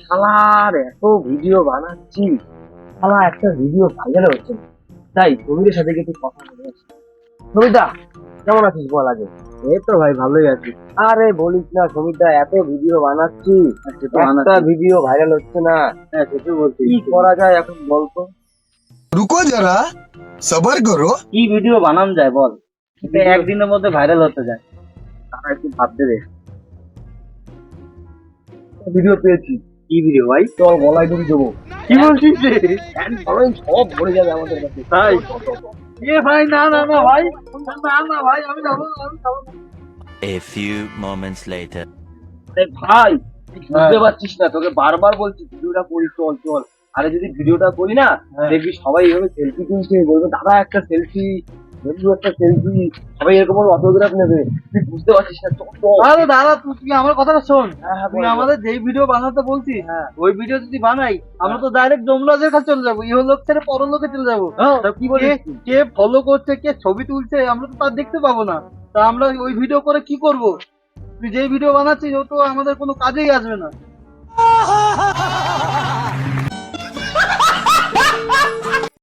শালার এত ভিডিও বানাচ্ছি, শালা একটা ভিডিও ভাইরাল হচ্ছে না। তাই সমীরের সাথে কিছু কথা বলে আসি। সমিতা, কেমন আছিস বল আগে? এই তো ভাই ভালোই আছি। আরে বলিস না সমিতা, এত ভিডিও বানাচ্ছি, একটা ভিডিও ভাইরাল হচ্ছে না। হ্যাঁ সেটাই বলছি, কি করা যায় এখন বলতো? रुको जरा सबर करो। কি ভিডিও বানানো যায় বল? একদিনের মধ্যে ভাইরাল হতে যায়। তারা একটু ভাবতে দে। ভিডিও পেয়েছি। কি ভিডিও ভাই? চল গলায় দড়ি দেবো। কি বলছিস রে? ফ্যান ফলোইং সব ভরে যাবে আমাদের কাছে। তাই? এ ভাই না না না ভাই, না না ভাই, আমি যাবো না, আমি যাবো না। A few moments later. আরে ভাই, তুই বুঝতে পারছিস না, তোকে বারবার বলছি ভিডিওটা করি, চল চল। আরে যদি ভিডিওটা করি না, দেখবি সবাই এভাবে সেলফি তুলছে, বলবে দাদা একটা সেলফি, বন্ধু একটা সেলফি, সবাই এরকম অটোগ্রাফ নেবে। তুই বুঝতে পারছিস না, চল চল। আরে দাদা তুই আমার কথাটা শোন। হ্যাঁ, তুই বল, বল। আমাদের যেই ভিডিও বানাতে বলছিস হ্যাঁ। ওই ভিডিও যদি বানাই আমরা তো ডাইরেক্ট ডোমরাজের কাছে চলে যাবো, ইহলোক ছেড়ে পরলোকে চলে যাবো। তা কি বলিস তুই? কে ফলো করছে, কে ছবি তুলছে আমরা তো তার দেখতে পাবো না। তা আমরা ওই ভিডিও করে কি করব? তুই যেই ভিডিও বানাচ্ছিস ও তো আমাদের কোনো কাজেই আসবে না।